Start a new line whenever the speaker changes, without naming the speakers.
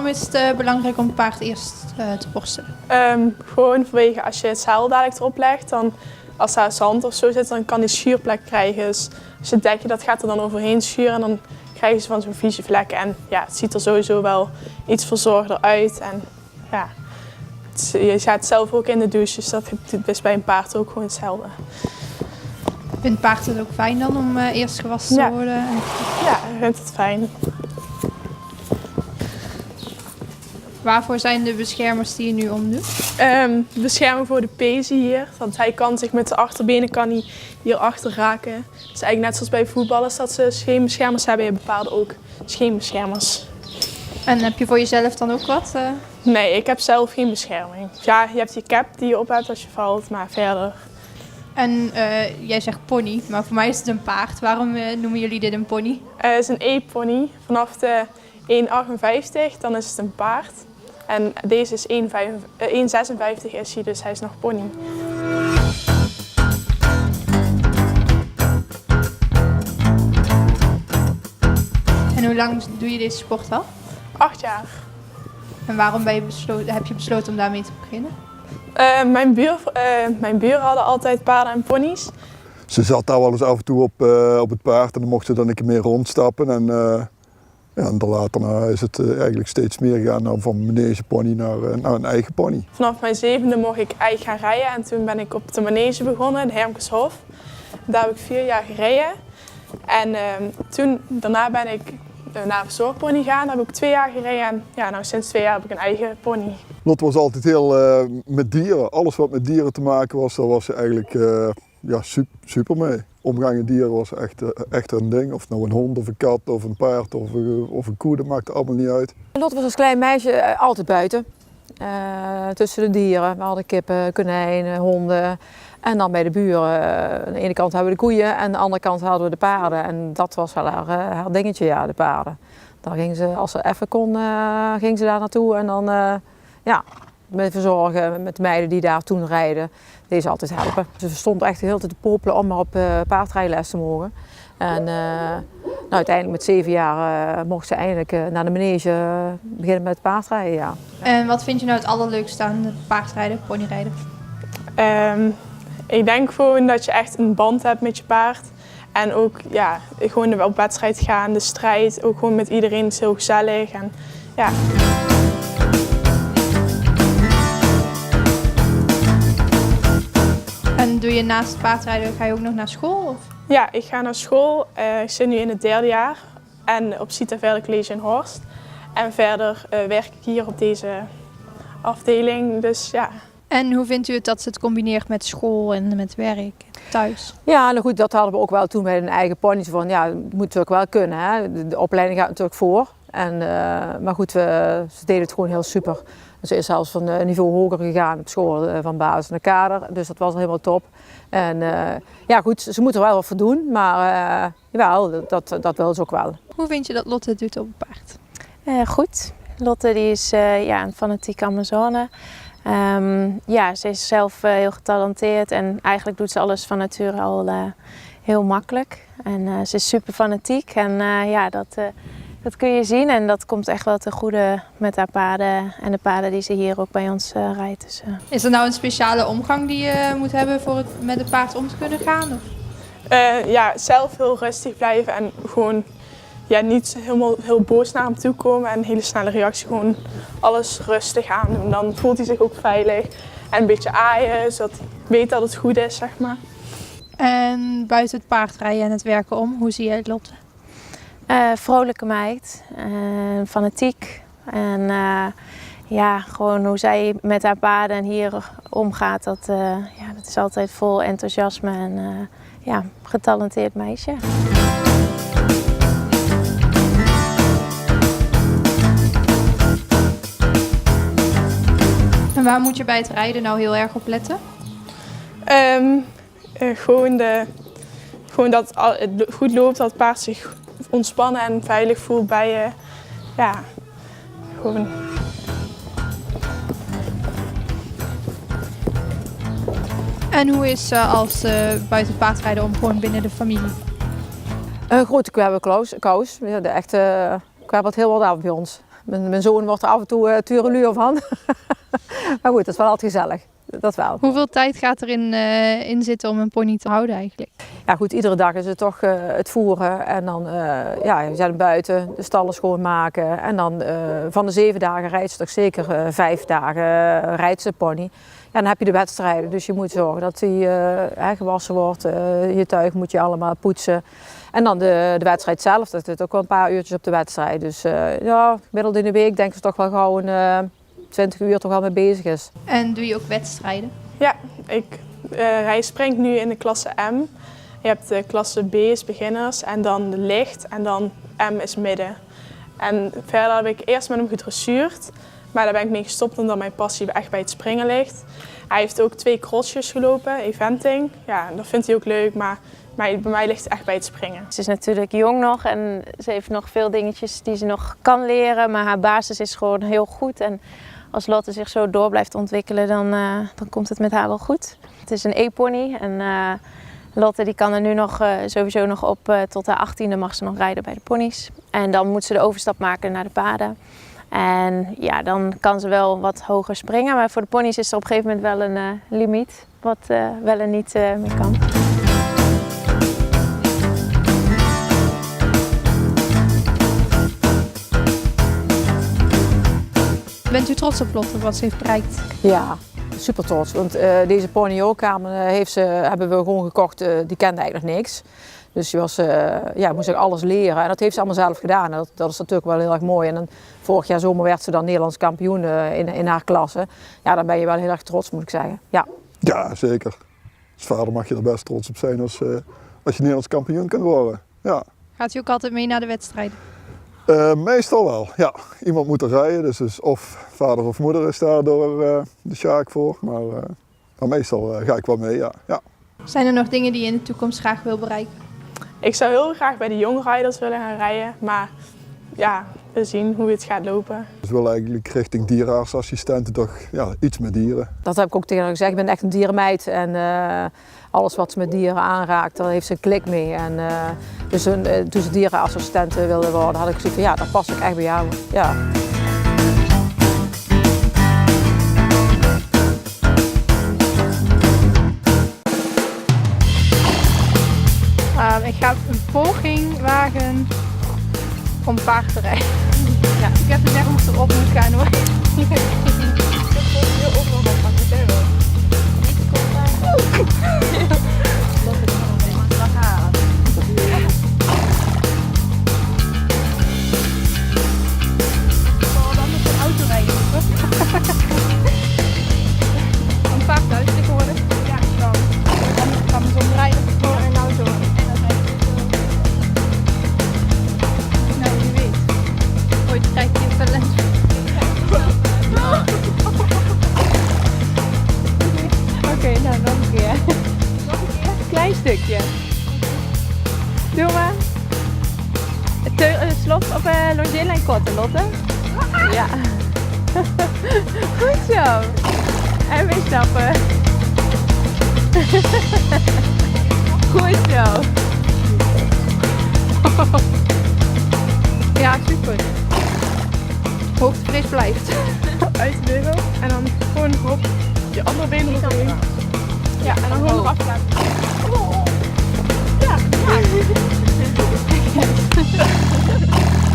is het belangrijk om het paard eerst te borstelen?
Gewoon vanwege als je het zadel dadelijk erop legt, dan als daar zand of zo zit, dan kan die schuurplek krijgen. Dus als je het dekje, dat gaat er dan overheen schuren en dan krijgen ze van zo'n vieze vlekken. En ja, het ziet er sowieso wel iets verzorgder uit. En ja, je gaat zelf ook in de douche, dus dat is bij een paard ook gewoon hetzelfde.
Vindt het paard het ook fijn dan om eerst gewassen te worden?
Ja, ik vind het fijn.
Waarvoor zijn de beschermers die je nu omdoet?
Bescherming voor de pezen hier, want hij kan zich met de achterbenen hierachter raken. Het is eigenlijk net zoals bij voetballers dat ze scheenbeschermers hebben, je bepaalde ook scheenbeschermers.
En heb je voor jezelf dan ook wat?
Nee, ik heb zelf geen bescherming. Ja, je hebt je cap die je op hebt als je valt, maar verder.
En jij zegt pony, maar voor mij is het een paard. Waarom noemen jullie dit een pony?
Het is een E-pony. Vanaf de 1,58 dan is het een paard. En deze is 1,56 is hij, dus hij is nog pony.
En hoe lang doe je deze sport al?
8 jaar.
En waarom heb je besloten om daarmee te beginnen?
Mijn buren hadden altijd paarden en ponies.
Ze zat daar wel eens af en toe op het paard en dan mocht ze dan een keer meer rondstappen. En later is het eigenlijk steeds meer gegaan van manegepony naar een eigen pony.
Vanaf mijn 7e mocht ik eigen gaan rijden en toen ben ik op de manege begonnen in Hermkeshof. Daar heb ik 4 jaar gereden. En daarna ben ik naar een zorgpony gegaan, daar heb ik 2 jaar gereden. En ja, nou, sinds 2 jaar heb ik een eigen pony.
Lot was altijd heel met dieren. Alles wat met dieren te maken was, daar was ze eigenlijk super mee. Omgang met dieren was echt een ding. Of het nou een hond of een kat of een paard of een koe, dat maakte allemaal niet uit.
Lot was als klein meisje altijd buiten. Tussen de dieren. We hadden kippen, konijnen, honden. En dan bij de buren. Aan de ene kant hadden we de koeien en aan de andere kant hadden we de paarden. En dat was wel haar dingetje, ja, de paarden. Dan ging ze, als ze even kon, ging ze daar naartoe. En dan, met verzorgen, met de meiden die daar toen rijden, deed ze altijd helpen. Ze stond echt de hele tijd te popelen om maar op paardrijles te mogen. En uiteindelijk met 7 jaar mocht ze eindelijk naar de manege beginnen met paardrijden, ja.
En wat vind je nou het allerleukste aan het paardrijden, ponyrijden?
Ik denk gewoon dat je echt een band hebt met je paard. En ook gewoon op wedstrijd gaan, de strijd, ook gewoon met iedereen is heel gezellig. En, ja.
En doe je naast het paardrijden, ga je ook nog naar school? Of?
Ja, ik ga naar school. Ik zit nu in het 3e jaar en op Cita Verde College in Horst. En verder werk ik hier op deze afdeling, dus ja.
En hoe vindt u het dat ze het combineert met school en met werk thuis?
Ja, nou goed, dat hadden we ook wel toen bij een eigen pony. Van ja, dat moet natuurlijk wel kunnen. Hè. De opleiding gaat natuurlijk voor. Maar goed, ze deden het gewoon heel super. Ze is zelfs van een niveau hoger gegaan op school, van basis naar kader. Dus dat was helemaal top. En ja goed, ze moeten er wel wat voor doen. Maar jawel, dat wil ze ook wel.
Hoe vind je dat Lotte het doet op een paard?
Goed. Lotte die is een fanatieke Amazone. Ze is zelf heel getalenteerd en eigenlijk doet ze alles van nature al heel makkelijk. En ze is super fanatiek en dat kun je zien en dat komt echt wel ten goede met haar paarden en de paarden die ze hier ook bij ons rijdt. Dus,
Is er nou een speciale omgang die je moet hebben voor met het paard om te kunnen gaan? Of?
Zelf heel rustig blijven en gewoon niet helemaal heel boos naar hem toe komen en een hele snelle reactie, gewoon alles rustig aandoen. Dan voelt hij zich ook veilig en een beetje aaien, zodat hij weet dat het goed is, zeg maar.
En buiten het paardrijden en het werken om, hoe zie jij Lotte?
Vrolijke meid, fanatiek en gewoon hoe zij met haar paarden en hier omgaat, dat is altijd vol enthousiasme en getalenteerd meisje.
En waar moet je bij het rijden nou heel erg op letten?
Gewoon dat het goed loopt, dat het paard zich ontspannen en veilig voelt bij je. Ja, gewoon.
En hoe is als buiten het paardrijden om gewoon binnen de familie?
Een grote kwebbelkous, de echte kwebbelt heel wat af bij ons. Mijn zoon wordt er af en toe tureluur van. Maar goed, dat is wel altijd gezellig. Dat wel.
Hoeveel tijd gaat erin in zitten om een pony te houden eigenlijk?
Ja goed, iedere dag is het toch het voeren en dan we zijn buiten, de stallen schoonmaken. En dan van de 7 dagen rijdt ze toch zeker 5 dagen rijdt ze pony. Ja, dan heb je de wedstrijden, dus je moet zorgen dat die gewassen wordt. Je tuig moet je allemaal poetsen. En dan de wedstrijd zelf, dat zit ook wel een paar uurtjes op de wedstrijd. Dus gemiddeld in de week denk ik toch wel gauw 20 uur toch wel mee bezig is.
En doe je ook wedstrijden?
Ja, hij springt nu in de klasse M. Je hebt de klasse B is beginners en dan de licht en dan M is midden. En verder heb ik eerst met hem gedressuurd, maar daar ben ik mee gestopt omdat mijn passie echt bij het springen ligt. Hij heeft ook 2 crossjes gelopen, eventing. Ja, dat vindt hij ook leuk, maar bij mij ligt het echt bij het springen.
Ze is natuurlijk jong nog en ze heeft nog veel dingetjes die ze nog kan leren, maar haar basis is gewoon heel goed. En als Lotte zich zo door blijft ontwikkelen, dan komt het met haar wel goed. Het is een E-pony en Lotte die kan er nu nog sowieso nog op tot haar 18e mag ze nog rijden bij de ponies. En dan moet ze de overstap maken naar de paarden. En ja, dan kan ze wel wat hoger springen, maar voor de ponies is er op een gegeven moment wel een limiet, wat wel en niet meer kan.
Bent u trots op Lotte, wat ze heeft bereikt?
Ja, super trots. Want deze pony ook hebben we gewoon gekocht, die kende eigenlijk niks. Dus die moest ook alles leren en dat heeft ze allemaal zelf gedaan. Dat is natuurlijk wel heel erg mooi. En dan, vorig jaar zomer werd ze dan Nederlands kampioen in haar klasse. Ja, dan ben je wel heel erg trots, moet ik zeggen. Ja,
Ja, zeker. Als vader mag je er best trots op zijn als je Nederlands kampioen kan worden. Ja.
Gaat u ook altijd mee naar de wedstrijden?
Meestal wel, ja. Iemand moet er rijden, dus of vader of moeder is daar door de Sjaak voor. Maar meestal ga ik wel mee, ja.
Zijn er nog dingen die je in de toekomst graag wil bereiken?
Ik zou heel graag bij de jongrijders willen gaan rijden, maar ja, we zien hoe het gaat lopen.
Dus wel eigenlijk richting dierenartsassistenten toch iets met dieren.
dat heb ik ook tegen haar gezegd. Ik ben echt een dierenmeid en alles wat ze met dieren aanraakt, daar heeft ze een klik mee. En, dus toen ze dierenassistent wilde worden, had ik gezegd van ja, dat past ook echt bij jou. Ja.
Ik ga een poging wagen om paard te rijden. Ja, ik heb te zeggen hoe ik erop moet gaan hoor. Een paardhuis tegenwoordig? Ja, dan kan me zo rijden voor een auto. Nou, wie weet. Ooit krijg je talent. Oké, nou nog een keer. Nog een keer? Klein stukje. Doe maar. Slot op longeerlijn korten, Lotte. Ja. Goed zo. En weer stappen. Goed zo. Ja, super. Hoogtevrees blijft.
Uit de beugel en dan gewoon hop, je andere been eroverheen. Ja, en dan gewoon nog aflaten. Ja, ja.